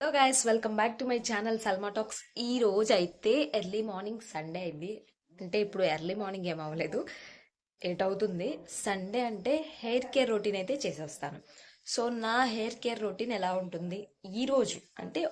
Hello guys, welcome back to my channel Salma talks. ఈ రోజు అయితే ఎర్లీ మార్నింగ్ సండే అయింది. అంటే ఇప్పుడు ఎర్లీ మార్నింగ్ ఏం అవ్వలేదు, 8 అవుతుంది. సండే అంటే హెయిర్ కేర్ రొటీన్ అయితే చేసేస్తాను. సో నా హెయిర్ కేర్ రొటీన్ ఎలా ఉంటుంది ఈ రోజు అంటే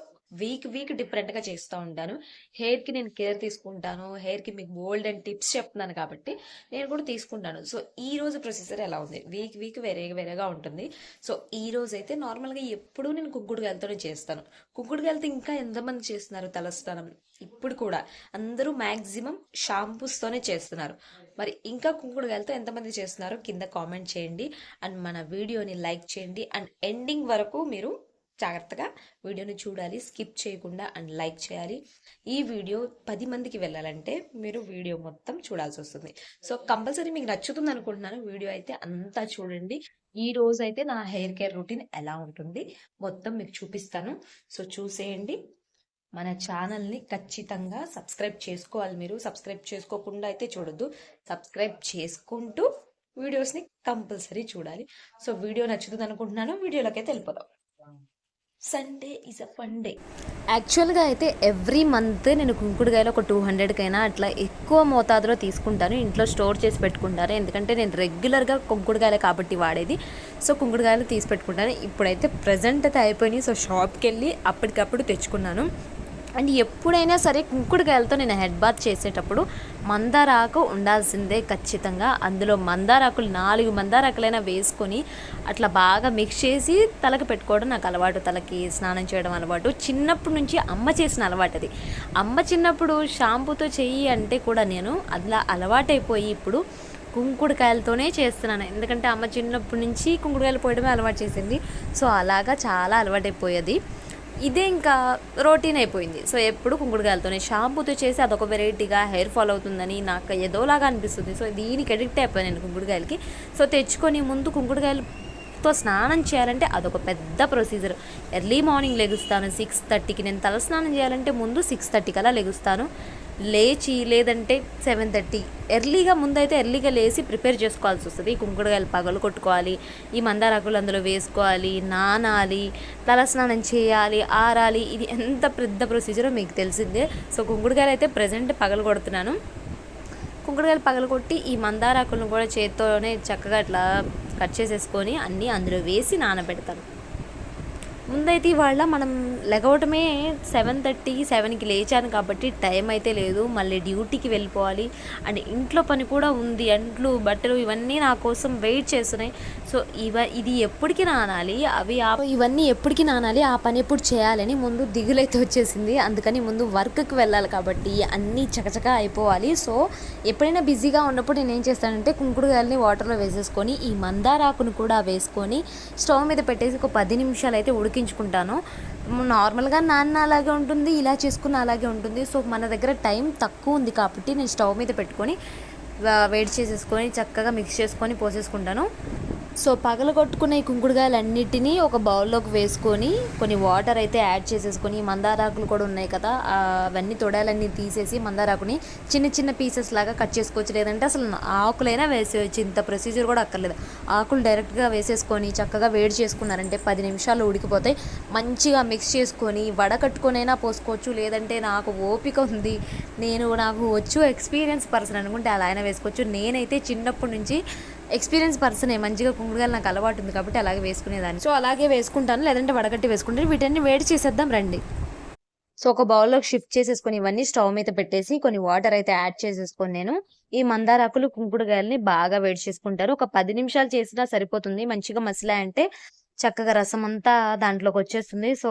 వీక్ డిఫరెంట్గా చేస్తూ ఉంటాను. హెయిర్కి నేను కేర్ తీసుకుంటాను, హెయిర్కి మీకు బోల్డ్ అండ్ టిప్స్ చెప్తున్నాను కాబట్టి నేను కూడా తీసుకుంటాను. సో ఈ రోజు ప్రొసీజర్ ఎలా ఉంది, వీక్ వేరేగా ఉంటుంది. సో ఈ రోజు అయితే నార్మల్గా ఎప్పుడూ నేను కుంకుడుకాయలతోనే చేస్తాను. కుంకుడుకాయలతో ఇంకా ఎంతమంది చేస్తున్నారు తలస్నానం? ఇప్పుడు కూడా అందరూ మ్యాక్సిమం షాంపూస్తోనే చేస్తున్నారు. మరి ఇంకా కుంకుడుకాయలతో ఎంతమంది చేస్తున్నారు కింద కామెంట్ చేయండి. అండ్ మన వీడియోని లైక్ చేయండి. అండ్ ఎండింగ్ వరకు మీరు జాగ్రత్తగా వీడియోని చూడాలి, స్కిప్ చేయకుండా, అండ్ లైక్ చేయాలి. ఈ వీడియో 10 మందికి వెళ్ళాలంటే మీరు వీడియో మొత్తం చూడాల్సి వస్తుంది. సో కంపల్సరీ మీకు నచ్చుతుంది అనుకుంటున్నాను. వీడియో అయితే అంతా చూడండి. ఈ రోజు అయితే నా హెయిర్ కేర్ రొటీన్ ఎలా ఉంటుంది మొత్తం మీకు చూపిస్తాను. సో చూసేయండి. మన ఛానల్ని ఖచ్చితంగా సబ్స్క్రైబ్ చేసుకోవాలి. మీరు సబ్స్క్రైబ్ చేసుకోకుండా అయితే చూడొద్దు, సబ్స్క్రైబ్ చేసుకుంటూ వీడియోస్ని కంపల్సరీ చూడాలి. సో వీడియో నచ్చుతుంది అనుకుంటున్నాను. వీడియోలోకి అయితే వెళ్ళిపోదాం. Sunday is a fun day. యాక్చువల్గా అయితే ఎవ్రీ మంత్ నేను కుంకుడుకాయలు ఒక 200కైనా అట్లా ఎక్కువ మోతాదులో తీసుకుంటాను. ఇంట్లో స్టోర్ చేసి పెట్టుకుంటాను, ఎందుకంటే నేను రెగ్యులర్గా కుంకుడుకాయలే కాబట్టి వాడేది. సో కుంకుడుకాయలు తీసి పెట్టుకుంటాను. ఇప్పుడైతే ప్రజెంట్ అయితే అయిపోయినాయి. సో షాప్కి వెళ్ళి అప్పటికప్పుడు తెచ్చుకున్నాను. అండ్ ఎప్పుడైనా సరే కుంకుడుకాయలతో నేను హెడ్ బాత్ చేసేటప్పుడు మందారాకు ఉండాల్సిందే ఖచ్చితంగా. అందులో మందారాకులు 4 మందారాకులైనా వేసుకొని అట్లా బాగా మిక్స్ చేసి తలకి పెట్టుకోవడం నాకు అలవాటు. తలకి స్నానం చేయడం అలవాటు. చిన్నప్పటి నుంచి అమ్మ చేసిన అలవాటు అది. అమ్మ చిన్నప్పుడు షాంపూతో చెయ్యి అంటే కూడా నేను అట్లా అలవాటైపోయి ఇప్పుడు కుంకుడుకాయలతోనే చేస్తున్నాను. ఎందుకంటే అమ్మ చిన్నప్పటి నుంచి కుంకుడుకాయలు పోయడమే అలవాటు చేసింది. సో అలాగా చాలా అలవాటైపోయేది. ఇదే ఇంకా రొటీన్ అయిపోయింది. సో ఎప్పుడు కుంకుడుకాయలతోనే షాంపూతో చేసి అదొక వెరైటీగా హెయిర్ ఫాల్ అవుతుందని నాకు ఏదోలాగా అనిపిస్తుంది. సో దీనికి ఎడిక్ట్ అయిపోయాను నేను కుంకుడుకాయలకి. సో తెచ్చుకొని ముందు కుంకుడుకాయలతో స్నానం చేయాలంటే అదొక పెద్ద ప్రొసీజర్. ఎర్లీ మార్నింగ్ లెగుస్తాను 6:30కి. నేను తల స్నానం చేయాలంటే ముందు 6:30 కల్లా లెగుస్తాను. లేచి లేదంటే 7:30 ఎర్లీగా లేచి ప్రిపేర్ చేసుకోవాల్సి వస్తుంది. కుంకుడుకాయలు పగలు కొట్టుకోవాలి, ఈ మందారాకులు అందులో వేసుకోవాలి, నానాలి, తలస్నానం చేయాలి, ఆరాలి. ఇది ఎంత పెద్ద ప్రొసీజరో మీకు తెలిసిందే. సో కుంకుడుకాయలు అయితే ప్రజెంట్ పగలు కొడుతున్నాను. కుంకుడుకాయలు పగలు కొట్టి ఈ మందారాకులను కూడా చేత్తోనే చక్కగా అట్లా కట్ చేసేసుకొని అన్నీ అందులో వేసి నానబెడతాను. ముందైతే ఇవాళ మనం లెగవటమే 7:30-7కి లేచాను కాబట్టి టైం అయితే లేదు. మళ్ళీ డ్యూటీకి వెళ్ళిపోవాలి. అండ్ ఇంట్లో పని కూడా ఉంది. అంట్లు బట్టలు ఇవన్నీ నా కోసం వెయిట్ చేస్తున్నాయి. సో ఇది ఎప్పటికి నానాలి, ఇవన్నీ ఎప్పటికి నానాలి, ఆ పని ఎప్పుడు చేయాలని ముందు దిగులైతే వచ్చేసింది. అందుకని ముందు వర్క్కి వెళ్ళాలి కాబట్టి అన్నీ చకచకా అయిపోవాలి. సో ఎప్పుడైనా బిజీగా ఉన్నప్పుడు నేను ఏం చేస్తానంటే కుంకుడుకాయలని వాటర్లో వేసేసుకొని ఈ మందారాకును కూడా వేసుకొని స్టవ్ మీద పెట్టేసి ఒక 10 నిమిషాలు అయితే ఉడికించుకుంటాను. నార్మల్గా నాన్న అలాగే ఉంటుంది, ఇలా చేసుకున్న అలాగే ఉంటుంది. సో మన దగ్గర టైం తక్కువ ఉంది కాబట్టి నేను స్టవ్ మీద పెట్టుకొని వేడి చేసేసుకొని చక్కగా మిక్స్ చేసుకొని పోసేసుకుంటాను. సో పగలగొట్టుకున్న ఈ కుంకుడుకాయలన్నిటినీ ఒక బౌల్లోకి వేసుకొని కొన్ని వాటర్ అయితే యాడ్ చేసేసుకొని మందారాకులు కూడా ఉన్నాయి కదా, అవన్నీ తొడాలన్నీ తీసేసి మందారాకుని చిన్న పీసెస్ లాగా కట్ చేసుకోవచ్చు. లేదంటే అసలు ఆకులైనా వేసేయచ్చు. ఇంత ప్రొసీజర్ కూడా అక్కర్లేదు. ఆకులు డైరెక్ట్గా వేసేసుకొని చక్కగా వేడి చేసుకున్నారంటే 10 నిమిషాలు ఉడికిపోతాయి. మంచిగా మిక్స్ చేసుకొని వడకట్టుకొనైనా పోసుకోవచ్చు. లేదంటే నాకు ఓపిక ఉంది, నాకు వచ్చు ఎక్స్పీరియన్స్ పర్సన్ అనుకుంటే అలా అయినా వేసుకోవచ్చు. నేనైతే చిన్నప్పటి నుంచి ఎక్స్పీరియన్స్ పర్సనే. మంచిగా కుంకుడుకాయలు నాకు అలవాటు ఉంది కాబట్టి అలాగే వేసుకునేదాన్ని. సో అలాగే వేసుకుంటాను, లేదంటే వడగట్టి వేసుకుంటాను. వీటన్ని వేడి చేసేద్దాం రండి. సో ఒక బౌల్లోకి షిఫ్ట్ చేసేసుకొని ఇవన్నీ స్టవ్ మీద పెట్టేసి కొన్ని వాటర్ అయితే యాడ్ చేసేసుకొని నేను ఈ మందారాకులు కుంకుడుకాయలని బాగా వేడి చేసుకుంటారు. ఒక 10 నిమిషాలు చేసినా సరిపోతుంది. మంచిగా మసిలాయంటే చక్కగా రసం అంతా దాంట్లోకి వచ్చేస్తుంది. సో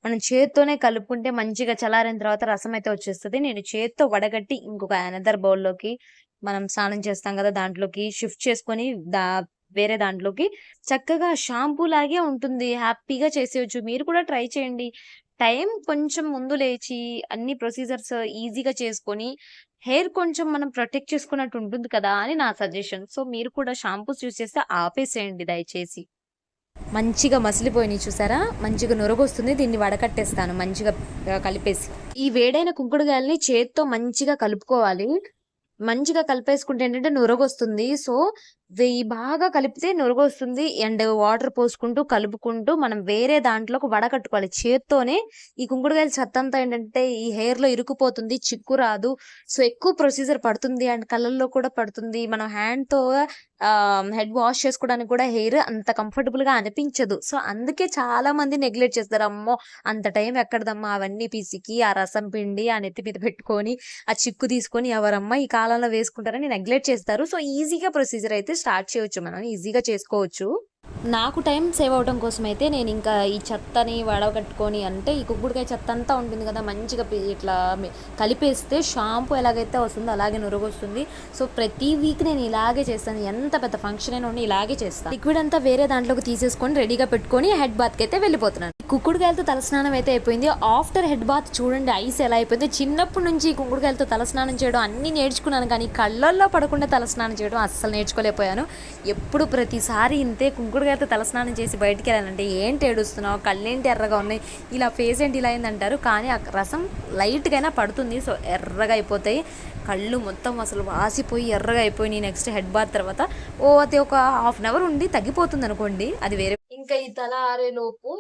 మనం చేత్తోనే కలుపుకుంటే మంచిగా చల్లారిన తర్వాత రసం అయితే వచ్చేస్తుంది. నేను చేత్తో వడగట్టి ఇంకొక అనదర్ బౌల్లోకి మనం స్నానం చేస్తాం కదా దాంట్లోకి షిఫ్ట్ చేసుకొని వేరే దాంట్లోకి చక్కగా షాంపూ లాగే ఉంటుంది. హ్యాపీగా చేసేయచ్చు. మీరు కూడా ట్రై చేయండి. టైం కొంచెం ముందు లేచి అన్ని ప్రొసీజర్స్ ఈజీగా చేసుకొని హెయిర్ కొంచెం మనం ప్రొటెక్ట్ చేసుకున్నట్టు ఉంటుంది కదా అని నా సజెషన్. సో మీరు కూడా షాంపూస్ యూజ్ చేస్తే ఆపేసేయండి దయచేసి. మంచిగా మసిలిపోయినాయి చూసారా, మంచిగా నొరగొస్తుంది. దీన్ని వడకట్టేస్తాను మంచిగా కలిపేసి. ఈ వేడైన కుంకుడుకాయల్ని చేత్తో మంచిగా కలుపుకోవాలి. మంచిగా కలిపేసుకుంటే ఏంటంటే నొరగొస్తుంది. సో వెయ్యి బాగా కలిపితే నురుగొస్తుంది. అండ్ వాటర్ పోసుకుంటూ, కలుపుకుంటూ మనం వేరే దాంట్లోకి వడకట్టుకోవాలి. చేత్తోనే ఈ కుంకుడుకాయల చెత్తంతా ఏంటంటే ఈ హెయిర్‌లో ఇరుక్కుపోతుంది. చిక్కు రాదు. సో, ఎక్కువ ప్రొసీజర్ పడుతుంది. అండ్ కళ్ళల్లో కూడా పడుతుంది. మనం హ్యాండ్‌తో హెడ్ వాష్ చేసుకోవడానికి కూడా హెయిర్ అంత కంఫర్టబుల్‌గా అనిపించదు. సో, అందుకే చాలా మంది నెగ్లెక్ట్ చేస్తారు. అమ్మో! అంత టైం ఎక్కడిదమ్మా అవన్నీ పిసికి, ఆ రసం పిండి, ఆ నెత్తి మీద పెట్టుకొని, ఆ చిక్కు తీసుకొని ఎవరమ్మా ఈ కాలంలో వేసుకుంటారని నెగ్లెక్ట్ చేస్తారు. సో, ఈజీగా ప్రొసీజర్ అయితే స్టార్ట్ చేయొచ్చు మనం. ఈజీగా చేసుకోవచ్చు. నాకు టైం సేవ్ అవ్వడం కోసమైతే నేనింకా ఈ చెత్తని వడగట్టుకొని అంటే ఈ కుంకుడుకాయ చెత్త అంతా ఉంటుంది కదా! మంచిగా ఇట్లా కలిపేస్తే షాంపూ ఎలాగైతే వస్తుందో అలాగే నురుగొస్తుంది. సో, ప్రతి వీక్ నేను ఇలాగే చేస్తాను. ఎంత పెద్ద ఫంక్షన్ అయినా ఉండి ఇలాగే చేస్తాను. లిక్విడ్ అంతా వేరే దాంట్లోకి తీసేసుకొని రెడీగా పెట్టుకొని హెడ్ బాత్‌కి అయితే వెళ్ళిపోతున్నాను. కుంకుడుకాయలతో తలస్నానం అయితే అయిపోయింది. ఆఫ్టర్ హెడ్ బాత్ చూడండి ఐస్ ఎలా అయిపోయింది. చిన్నప్పటి నుంచి ఈ కుంకుడుకాయలతో తలస్నానం చేయడం అన్నీ నేర్చుకున్నాను. కానీ కళ్ళల్లో పడకుండా తలస్నానం చేయడం అస్సలు నేర్చుకోలేకపోయాను. ఎప్పుడు ప్రతిసారి ఇంతే కుంకుడుకాయలతో తలస్నానం చేసి బయటికి వెళ్ళాలంటే ఏంటి ఏడుస్తున్నావు, కళ్ళేంటి ఎర్రగా ఉన్నాయి, ఇలా ఫేస్ ఏంటి ఇలా అయిందంటారు. కానీ ఆ రసం లైట్గా అయినా పడుతుంది. సో, ఎర్రగా అయిపోతాయి. కళ్ళు మొత్తం అసలు వాసిపోయి ఎర్రగా అయిపోయి నెక్స్ట్ హెడ్ బాత్ తర్వాత అది ఒక హాఫ్ అన్ అవర్ ఉండి తగ్గిపోతుంది అనుకోండి. అది వేరే. ఇంకా ఈ తల ఆరేలోపు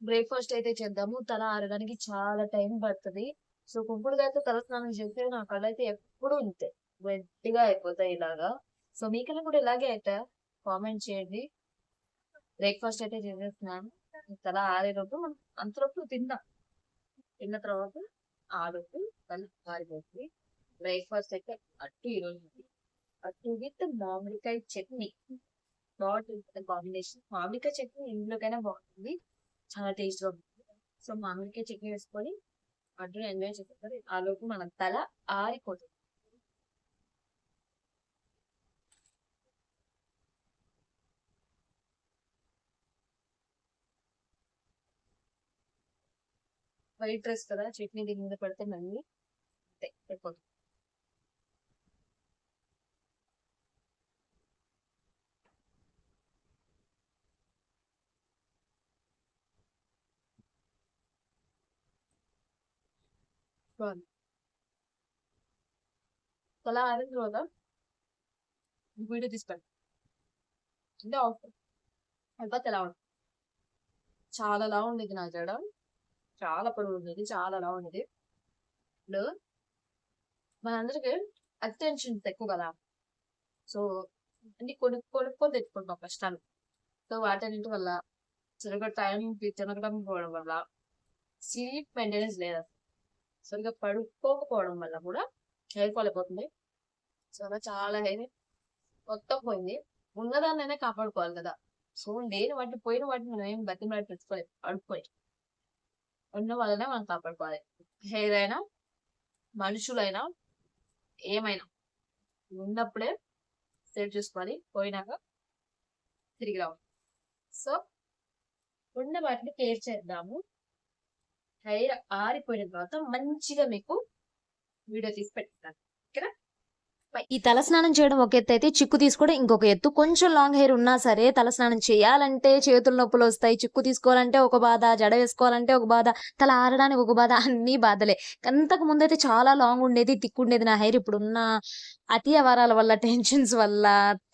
బ్రేక్ఫాస్ట్ అయితే చేద్దాము. తల ఆరడానికి చాలా టైం పడుతుంది. సో, కుంకుడుకాయతో తల స్నానం చేస్తే నా కళ్ళైతే ఎప్పుడు ఇంతే రెడ్గా అయిపోతాయి ఇలాగా. సో, మీకన్నా కూడా ఇలాగే అయితే కామెంట్ చేయండి. బ్రేక్ఫాస్ట్ అయితే చేసేస్తున్నాను. తల ఆరేలోపు మనం అంతలోపు తిందాం. తిన్న తర్వాత ఆలోపు తల ఆరిపోతుంది. బ్రేక్ఫాస్ట్ అయితే అట్టు ఈరోజు అట్టు విత్ మామిడికాయ చట్నీ. బాగుంటుంది కాంబినేషన్. మామిడికాయ చట్నీ ఇంట్లోకైనా బాగుంటుంది. చాలా టేస్ట్ గా ఉంటుంది. సో, మామిడికాయ చట్నీ వేసుకొని అడ్డుని ఎంజాయ్ చేస్తారు. ఆ లోపు మన తల ఆరిపోతుంది. వైట్ రైస్ కదా చట్నీ దీని మీద పెడితే మళ్ళీ అంతే అయిపోతుంది. బాగుంది. తల ఆరిన తర్వాత వీడియో తీసి పెడతాను. అంటే ఆఫ్ అయిపోతే ఎలా ఉంటుంది. చాలా లా ఉండేది నా జడ. చాలా పొడవు ఉండేది. చాలా లా ఉండేది. ఇప్పుడు మనందరికి అటెన్షన్ ఎక్కువ కదా. సో, అన్ని కొనుక్కొని తెచ్చుకుంటాం కష్టాలు. సో, వాటన్నిటి వల్ల సరిగ్గా టైం తినడం పోవడం వల్ల స్లీప్ మెయింటెనెన్స్ లేదు. సరిగ్గా పడుకోకపోవడం వల్ల కూడా హెయిర్ ఫాల్ అయిపోతుంది. సో, అలా చాలా హెయిర్ మొత్తం పోయింది. ఉన్నదాన్నైనా కాపాడుకోవాలి కదా. సో, లేని వాటిని పోయిన వాటిని మనం ఏం బతిమలాడి తెచ్చుకోలేదు. పడుకోలేదు. ఉన్న వాళ్ళనే మనం కాపాడుకోవాలి. హెయిర్ అయినా మనుషులైనా ఏమైనా ఉన్నప్పుడే సేవ్ చేసుకోవాలి. పోయినాక తిరిగి రావాలి. సో, ఉన్న వాటిని కేర్ చేద్దాము. హెయిర్ ఆరిపోయిన తర్వాత మంచిగా మీకు వీడియో తీసి పెడతాను. ఓకేనా? ఈ తలస్నానం చేయడం ఒక ఎత్తు అయితే చిక్కు తీసుకోవడం ఇంకొక ఎత్తు. కొంచెం లాంగ్ హెయిర్ ఉన్నా సరే తలస్నానం చేయాలంటే చేతుల నొప్పులు వస్తాయి. చిక్కు తీసుకోవాలంటే ఒక బాధ, జడ వేసుకోవాలంటే ఒక బాధ, తల ఆరడానికి ఒక బాధ, అన్ని బాధలే. అంతకు ముందైతే చాలా లాంగ్ ఉండేది, తిక్కుండేది నా హెయిర్. ఇప్పుడున్న అతి అవరాల వల్ల, టెన్షన్స్ వల్ల,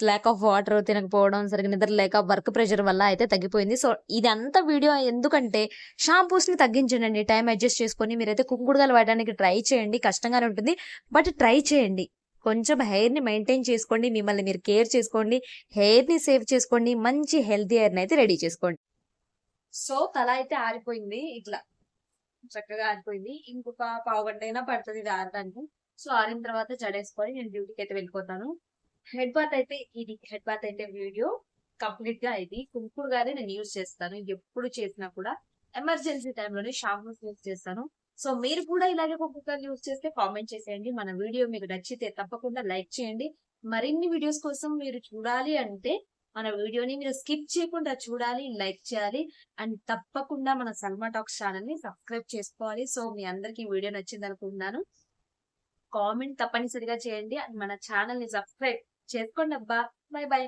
ల్యాక్ ఆఫ్ వాటర్ తినకపోవడం, సరిగ్గా నిద్ర లేక, వర్క్ ప్రెషర్ వల్ల అయితే తగ్గిపోయింది. సో, ఇదంతా వీడియో ఎందుకంటే షాంపూస్‌ని తగ్గించండి. టైం అడ్జస్ట్ చేసుకొని మీరైతే కుంకుడుకాయలు వాడడానికి ట్రై చేయండి. కష్టంగానే ఉంటుంది. బట్ ట్రై చేయండి. కొంచెం హెయిర్‌ని మెయింటైన్ చేసుకోండి. మిమ్మల్ని మీరు కేర్ చేసుకోండి. హెయిర్‌ని సేవ్ చేసుకోండి. మంచి హెల్తీ హెయిర్‌ని అయితే రెడీ చేసుకోండి. సో, తల అయితే ఆరిపోయింది. ఇట్లా చక్కగా ఆరిపోయింది. ఇంకొక పావుగంట అయినా పడుతుంది ఇది ఆరడానికి. సో, ఆరిన తర్వాత జడేసుకొని నేను డ్యూటీకి అయితే వెళ్ళిపోతాను. హెడ్ బాత్ అయితే ఇది. హెడ్ బాత్ అయితే వీడియో కంప్లీట్ గా ఇది. కుంకుడుగానే నేను యూజ్ చేస్తాను. ఎప్పుడు చేసినా కూడా ఎమర్జెన్సీ టైంలోనే షాంపూస్ యూజ్ చేస్తాను. సో, మీరు కూడా ఇలాగే కుంకుడుకాయలు యూజ్ చేస్తే కామెంట్ చేసేయండి. మన వీడియో మీకు నచ్చితే తప్పకుండా లైక్ చేయండి. మరిన్ని వీడియోస్ కోసం మీరు చూడాలి అంటే మన వీడియోని మీరు స్కిప్ చేయకుండా చూడాలి, లైక్ చేయాలి. అండ్ తప్పకుండా మన సల్మా టాక్స్ ఛానల్ ని సబ్స్క్రైబ్ చేసుకోవాలి. సో, మీ అందరికి వీడియో నచ్చింది అనుకుంటున్నాను. కామెంట్ తప్పనిసరిగా చేయండి. అండ్ మన ఛానల్ ని సబ్స్క్రైబ్ చేసుకోండి అబ్బా. By by.